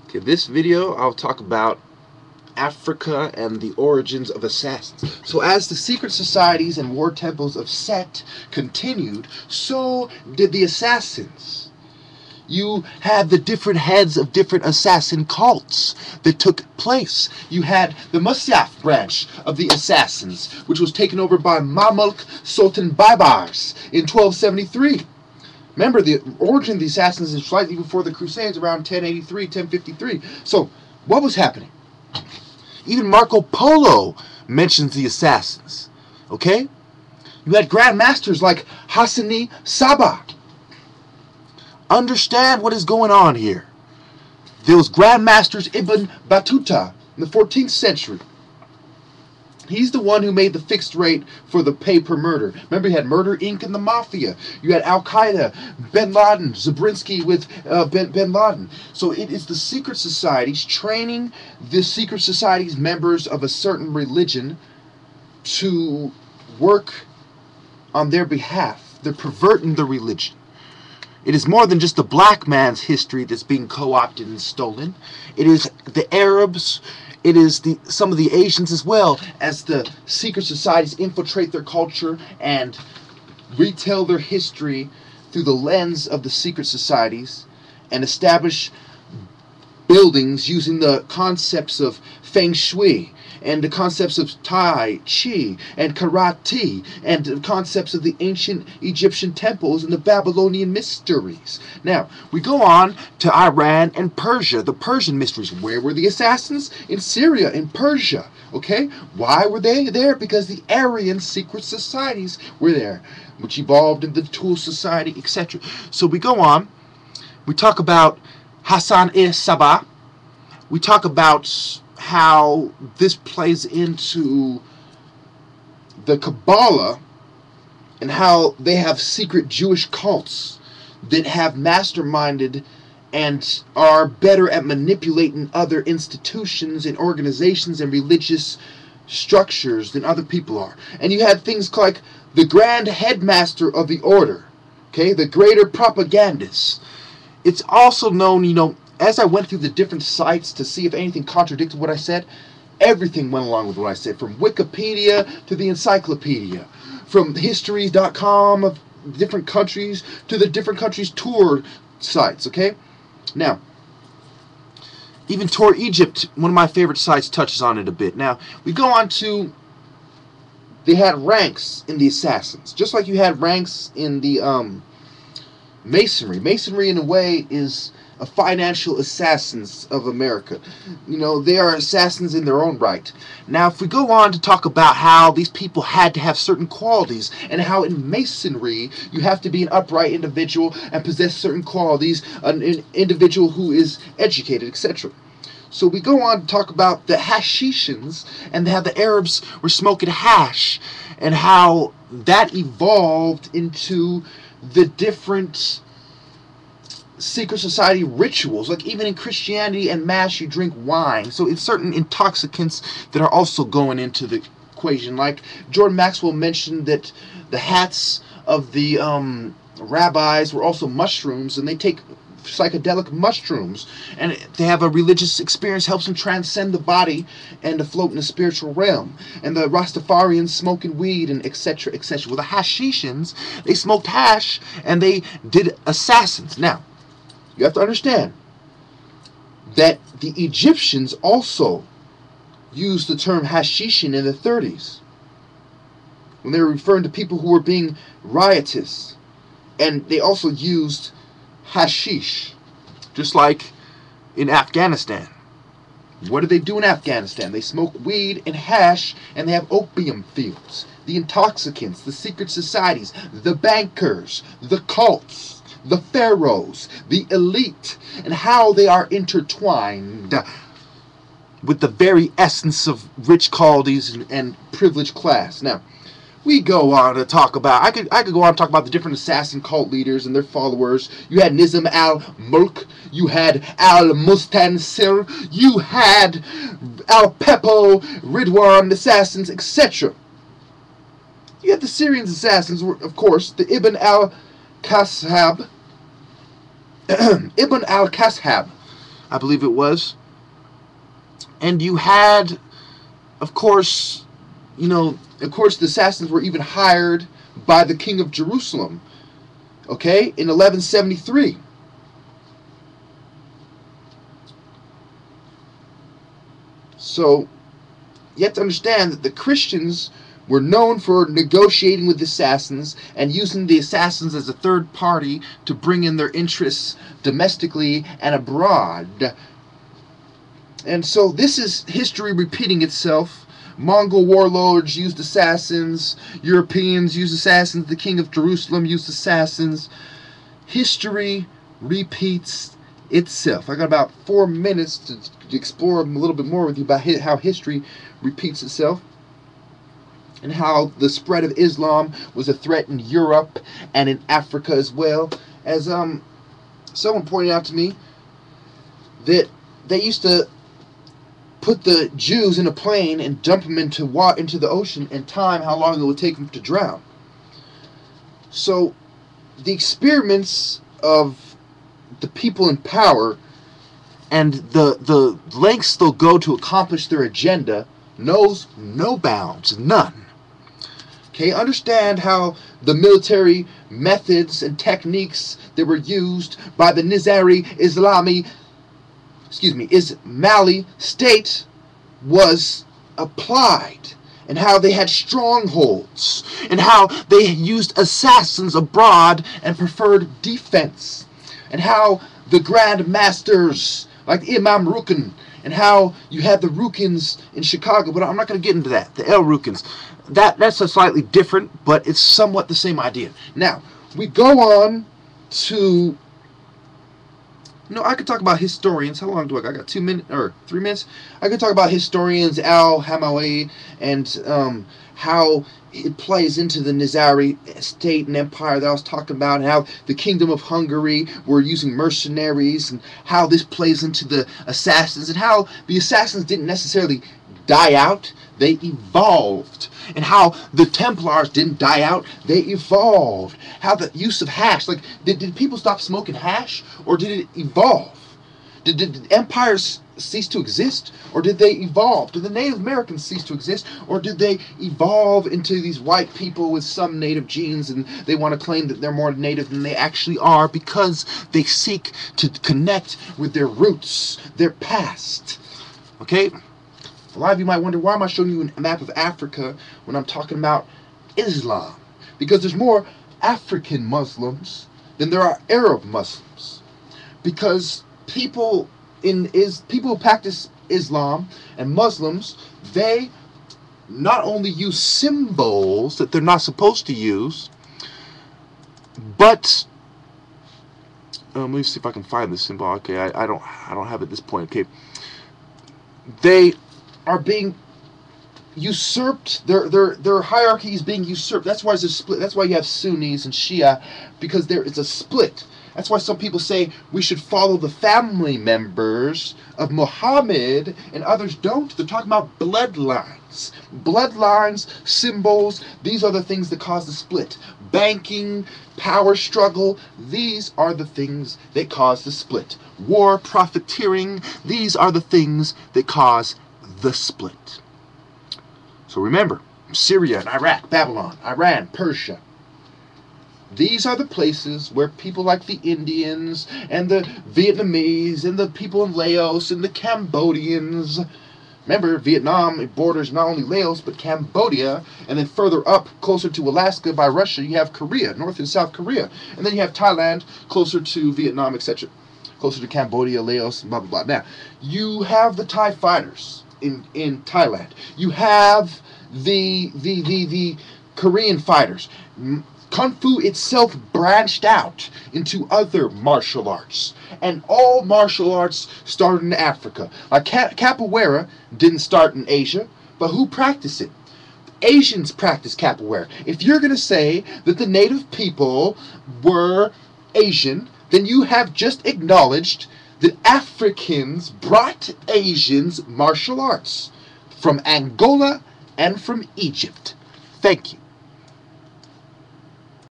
Okay, this video I'll talk about Africa and the origins of assassins. So as the secret societies and war temples of Set continued, so did the assassins. You had the different heads of different assassin cults that took place. You had the Musyaf branch of the assassins, which was taken over by Mamluk Sultan Baybars in 1273. Remember, the origin of the assassins is slightly before the Crusades, around 1083, 1053. So, what was happening? Even Marco Polo mentions the assassins. Okay? You had Grand Masters like Hassani Saba. Understand what is going on here. There was Grand Masters Ibn Battuta in the 14th century. He's the one who made the fixed rate for the pay per murder. Remember, you had Murder Inc. and the Mafia. You had Al-Qaeda, Bin Laden, Zabrinsky with Bin Laden. So it is the secret societies training the secret societies members of a certain religion to work on their behalf. They're perverting the religion. It is more than just the black man's history that's being co-opted and stolen. It is the Arabs. It is some of the Asians as well, as the secret societies infiltrate their culture and retell their history through the lens of the secret societies and establish buildings using the concepts of feng shui and the concepts of tai chi and karate and the concepts of the ancient Egyptian temples and the Babylonian mysteries. Now, we go on to Iran and Persia, the Persian mysteries. Where were the assassins? In Syria, in Persia. Okay? Why were they there? Because the Aryan secret societies were there, which evolved into the Tool Society, etc. So we go on. We talk about Hassan-i-Sabah. We talk about how this plays into the Kabbalah and how they have secret Jewish cults that have masterminded and are better at manipulating other institutions and organizations and religious structures than other people are. And you had things like the Grand Headmaster of the Order, okay, the Greater Propagandist. It's also known, as I went through the different sites to see if anything contradicted what I said, everything went along with what I said, from Wikipedia to the encyclopedia, from history.com of different countries to the different countries' tour sites, okay? Now, even Tour Egypt, one of my favorite sites, touches on it a bit. Now, we go on to, they had ranks in the assassins, just like you had ranks in the Masonry. Masonry, in a way, is a financial assassins of America. They are assassins in their own right. Now, if we go on to talk about how these people had to have certain qualities, and how in Masonry you have to be an upright individual and possess certain qualities, an individual who is educated, etc. So we go on to talk about the Hashishans and how the Arabs were smoking hash and how that evolved into the different secret society rituals. Like even in Christianity and Mass, you drink wine. So it's certain intoxicants that are also going into the equation. Like Jordan Maxwell mentioned that the hats of the rabbis were also mushrooms, and they take psychedelic mushrooms, and they have a religious experience, helps them transcend the body and to float in the spiritual realm. And the Rastafarians smoking weed and etc., etc. Well, the Hashishans, they smoked hash and they did assassins. Now, you have to understand that the Egyptians also used the term Hashishin in the 30s when they were referring to people who were being riotous, and they also used hashish, just like in Afghanistan. What do they do in Afghanistan? They smoke weed and hash, and they have opium fields. The intoxicants, the secret societies, the bankers, the cults, the pharaohs, the elite, and how they are intertwined with the very essence of rich qualities and privileged class. Now, we go on to talk about, I could go on to talk about the different assassin cult leaders and their followers. You had Nizam al-Mulk, you had al-Mustansir, you had al-Pepo, Ridwan assassins, etc. You had the Syrian assassins, of course, the Ibn al-Kashab, I believe it was. And you had, of course, the assassins were even hired by the king of Jerusalem, okay, in 1173. So you have to understand that the Christians were known for negotiating with the assassins and using the assassins as a third party to bring in their interests domestically and abroad. And so this is history repeating itself. Mongol warlords used assassins. Europeans used assassins. The king of Jerusalem used assassins. History repeats itself. I got about 4 minutes to explore a little bit more with you about how history repeats itself, and how the spread of Islam was a threat in Europe and in Africa as well. As someone pointed out to me, that they used to put the Jews in a plane and dump them into the ocean and time how long it would take them to drown. So the experiments of the people in power and the lengths they'll go to accomplish their agenda knows no bounds, none. Okay, understand how the military methods and techniques that were used by the Nizari Ismaili state was applied, and how they had strongholds, and how they used assassins abroad and preferred defense, and how the Grand Masters like Imam Rukin, and how you had the Rukins in Chicago, but I'm not going to get into that, the El Rukins. That's a slightly different, but it's somewhat the same idea. Now, we go on to, I could talk about historians. How long do I got? I got 2 minutes or 3 minutes. I could talk about historians, Al-Hamawi, and how it plays into the Nizari state and empire that I was talking about, and how the Kingdom of Hungary were using mercenaries, and how this plays into the assassins, and how the assassins didn't necessarily die out, they evolved, and how the Templars didn't die out, they evolved. How the use of hash, like, did people stop smoking hash, or did it evolve? Did empires cease to exist, or did they evolve? Did the Native Americans cease to exist, or did they evolve into these white people with some native genes, and they want to claim that they're more native than they actually are because they seek to connect with their roots, their past? Okay? A lot of you might wonder, why am I showing you a map of Africa when I'm talking about Islam? Because there's more African Muslims than there are Arab Muslims. Because people who practice Islam and Muslims, they not only use symbols that they're not supposed to use, but let me see if I can find this symbol. Okay, I don't have it at this point. Okay, they are being usurped. Their hierarchy is being usurped. That's why there's a split. That's why you have Sunnis and Shia, because there is a split. That's why some people say we should follow the family members of Muhammad and others don't. They're talking about bloodlines. Bloodlines, symbols, these are the things that cause the split. Banking, power struggle, these are the things that cause the split. War, profiteering, these are the things that cause the split. So remember, Syria and Iraq, Babylon, Iran, Persia. These are the places where people like the Indians and the Vietnamese and the people in Laos and the Cambodians. Remember, Vietnam borders not only Laos but Cambodia, and then further up, closer to Alaska by Russia, you have Korea, North and South Korea. And then you have Thailand, closer to Vietnam, etc. Closer to Cambodia, Laos, blah, blah, blah. Now, you have the Thai fighters in Thailand. You have the Korean fighters. Kung Fu itself branched out into other martial arts. And all martial arts started in Africa. Like capoeira didn't start in Asia, but who practiced it? Asians practice capoeira. If you're going to say that the native people were Asian, then you have just acknowledged that Africans brought Asians martial arts from Angola and from Egypt. Thank you.